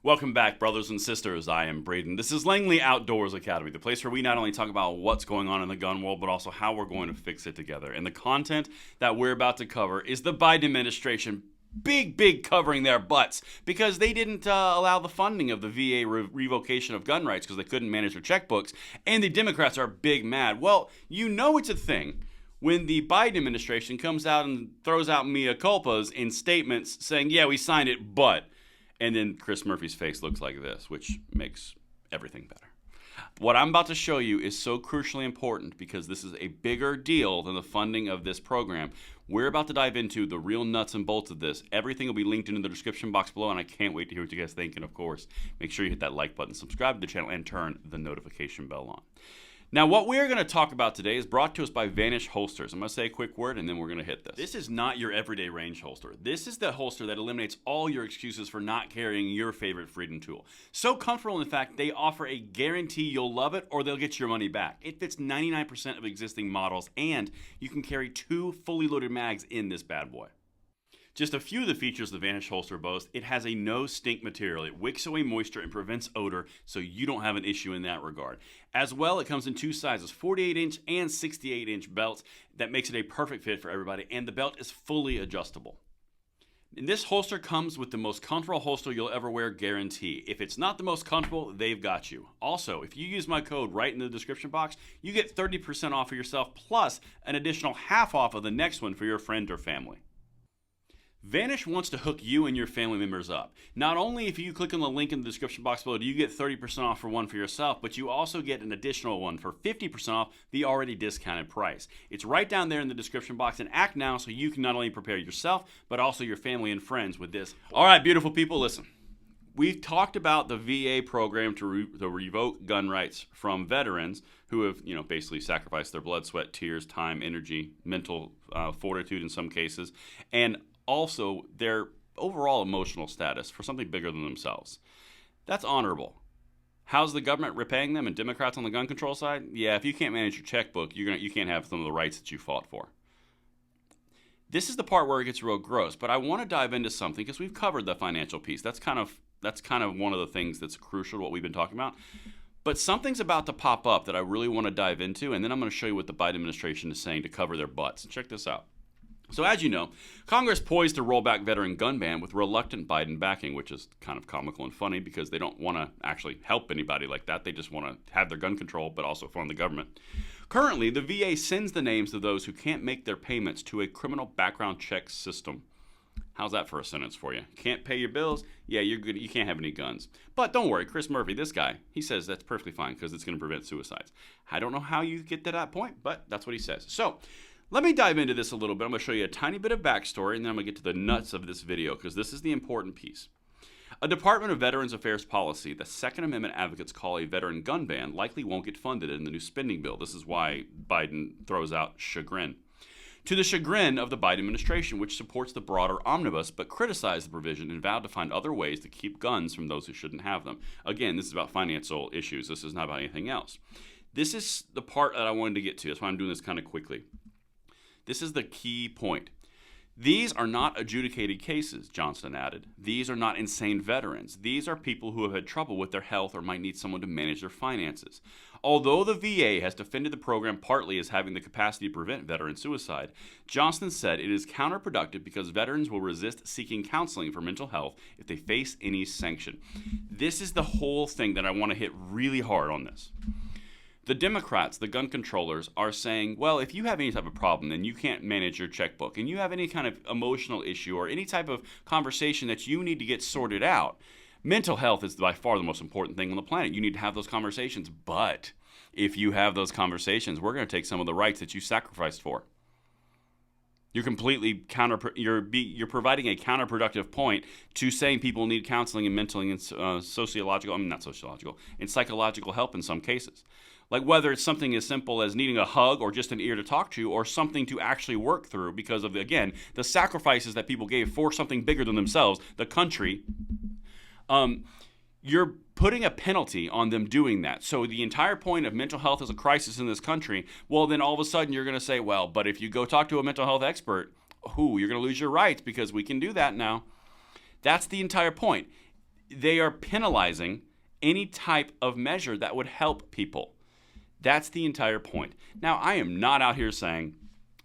Welcome back, brothers and sisters. I am Braden. This is Langley Outdoors Academy, the place where we not only talk about what's going on in the gun world, but also how we're going to fix it together. And the content that we're about to cover is the Biden administration big covering their butts because they didn't allow the funding of the VA revocation of gun rights because they couldn't manage their checkbooks. And the Democrats are big mad. Well, you know it's a thing when the Biden administration comes out and throws out mea culpas in statements saying, yeah, we signed it, but... And then Chris Murphy's face looks like this, which makes everything better. What I'm about to show you is so crucially important because this is a bigger deal than the funding of this program. We're about to dive into the real nuts and bolts of this. Everything will be linked in the description box below, and I can't wait to hear what you guys think. And of course, make sure you hit that like button, subscribe to the channel, and turn the notification bell on. Now, what we're going to talk about today is brought to us by Vanish Holsters. I'm going to say a quick word, and then we're going to hit this. This is not your everyday range holster. This is the holster that eliminates all your excuses for not carrying your favorite freedom tool. So comfortable, in fact, they offer a guarantee you'll love it or they'll get your money back. It fits 99% of existing models, and you can carry 2 fully loaded mags in this bad boy. Just a few of the features the Vanish holster boasts. It has a no-stink material. It wicks away moisture and prevents odor, so you don't have an issue in that regard. As well, it comes in 2 sizes, 48-inch and 68-inch belts. That makes it a perfect fit for everybody, and the belt is fully adjustable. And this holster comes with the most comfortable holster you'll ever wear guarantee. If it's not the most comfortable, they've got you. Also, if you use my code right in the description box, you get 30% off for yourself, plus an additional half off of the next one for your friend or family. Vanish wants to hook you and your family members up. Not only if you click on the link in the description box below do you get 30% off for one for yourself, but you also get an additional one for 50% off the already discounted price. It's right down there in the description box, and act now so you can not only prepare yourself, but also your family and friends with this. All right, beautiful people, listen. We've talked about the VA program to revoke gun rights from veterans who have, basically sacrificed their blood, sweat, tears, time, energy, mental fortitude in some cases, and also their overall emotional status for something bigger than themselves. That's honorable. How's the government repaying them and Democrats on the gun control side? Yeah, if you can't manage your checkbook, you can't have some of the rights that you fought for. This is the part where it gets real gross, but I want to dive into something because we've covered the financial piece. That's kind of one of the things that's crucial to what we've been talking about. But something's about to pop up that I really want to dive into, and then I'm going to show you what the Biden administration is saying to cover their butts. Check this out. So as you know, Congress poised to roll back veteran gun ban with reluctant Biden backing, which is kind of comical and funny because they don't want to actually help anybody like that. They just want to have their gun control, but also fund the government. Currently, the VA sends the names of those who can't make their payments to a criminal background check system. How's that for a sentence for you? Can't pay your bills? Yeah, you're good. You can't have any guns. But don't worry, Chris Murphy, this guy, he says that's perfectly fine because it's going to prevent suicides. I don't know how you get to that point, but that's what he says. So, let me dive into this a little bit. I'm going to show you a tiny bit of backstory, and then I'm going to get to the nuts of this video, because this is the important piece. A Department of Veterans Affairs policy the Second Amendment advocates call a veteran gun ban likely won't get funded in the new spending bill. This is why Biden throws out chagrin. To the chagrin of the Biden administration, which supports the broader omnibus, but criticized the provision and vowed to find other ways to keep guns from those who shouldn't have them. Again, this is about financial issues. This is not about anything else. This is the part that I wanted to get to. That's why I'm doing this kind of quickly. This is the key point. These are not adjudicated cases, Johnston added. These are not insane veterans. These are people who have had trouble with their health or might need someone to manage their finances. Although the VA has defended the program partly as having the capacity to prevent veteran suicide, Johnston said it is counterproductive because veterans will resist seeking counseling for mental health if they face any sanction. This is the whole thing that I want to hit really hard on this. The Democrats, the gun controllers, are saying, well, if you have any type of problem and you can't manage your checkbook and you have any kind of emotional issue or any type of conversation that you need to get sorted out, mental health is by far the most important thing on the planet. You need to have those conversations. But if you have those conversations, we're going to take some of the rights that you sacrificed for. You're completely you're providing a counterproductive point to saying people need counseling and mental and and psychological help in some cases. Like whether it's something as simple as needing a hug or just an ear to talk to or something to actually work through because of, again, the sacrifices that people gave for something bigger than themselves, the country. You're putting a penalty on them doing that. So the entire point of mental health as a crisis in this country, well, then all of a sudden you're going to say, well, but if you go talk to a mental health expert, you're going to lose your rights because we can do that now. That's the entire point. They are penalizing any type of measure that would help people. That's the entire point. Now, I am not out here saying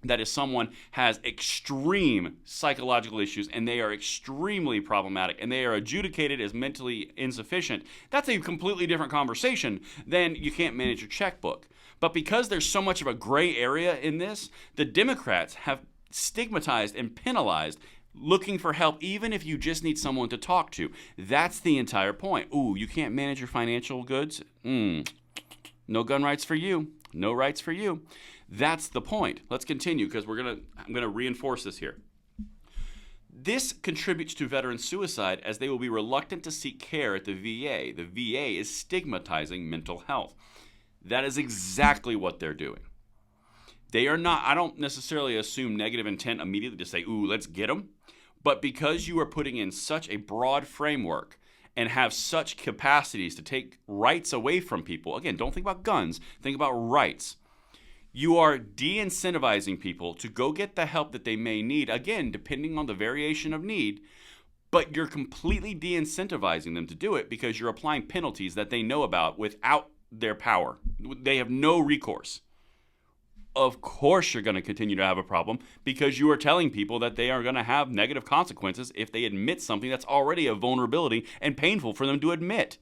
that if someone has extreme psychological issues and they are extremely problematic and they are adjudicated as mentally insufficient, that's a completely different conversation than you can't manage your checkbook. But because there's so much of a gray area in this, the Democrats have stigmatized and penalized looking for help, even if you just need someone to talk to. That's the entire point. Ooh, you can't manage your financial goods? No gun rights for you. No rights for you. That's the point. Let's continue because I'm gonna reinforce this here. This contributes to veteran suicide as they will be reluctant to seek care at the VA. The VA is stigmatizing mental health. That is exactly what they're doing. They are not, I don't necessarily assume negative intent immediately to say, ooh, let's get them. But because you are putting in such a broad framework and have such capacities to take rights away from people, again, don't think about guns, think about rights. You are de-incentivizing people to go get the help that they may need, again, depending on the variation of need, but you're completely de-incentivizing them to do it because you're applying penalties that they know about without their power. They have no recourse. Of course you're going to continue to have a problem because you are telling people that they are going to have negative consequences if they admit something that's already a vulnerability and painful for them to admit.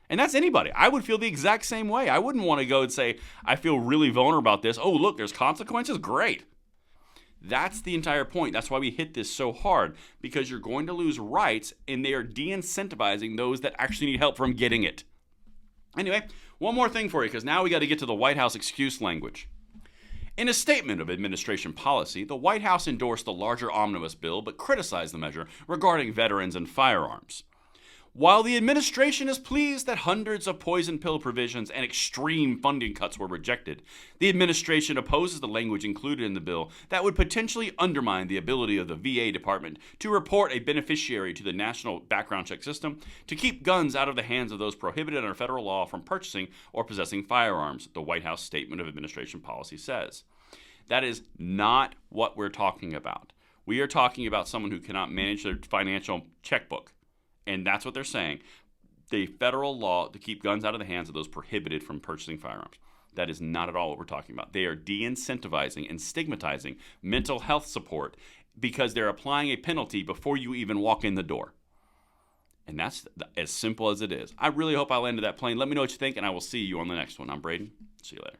And that's anybody. I would feel the exact same way. I wouldn't want to go and say, I feel really vulnerable about this. Oh, look, there's consequences? Great. That's the entire point. That's why we hit this so hard, because you're going to lose rights and they are de-incentivizing those that actually need help from getting it. Anyway, one more thing for you, because now we got to get to the White House excuse language. In a statement of administration policy, the White House endorsed the larger omnibus bill but criticized the measure regarding veterans and firearms. While the administration is pleased that hundreds of poison pill provisions and extreme funding cuts were rejected, the administration opposes the language included in the bill that would potentially undermine the ability of the VA department to report a beneficiary to the national background check system to keep guns out of the hands of those prohibited under federal law from purchasing or possessing firearms, the White House statement of administration policy says. That is not what we're talking about. We are talking about someone who cannot manage their financial checkbook. And that's what they're saying. The federal law to keep guns out of the hands of those prohibited from purchasing firearms. That is not at all what we're talking about. They are de-incentivizing and stigmatizing mental health support because they're applying a penalty before you even walk in the door. And that's as simple as it is. I really hope I landed that plane. Let me know what you think, and I will see you on the next one. I'm Braden. See you later.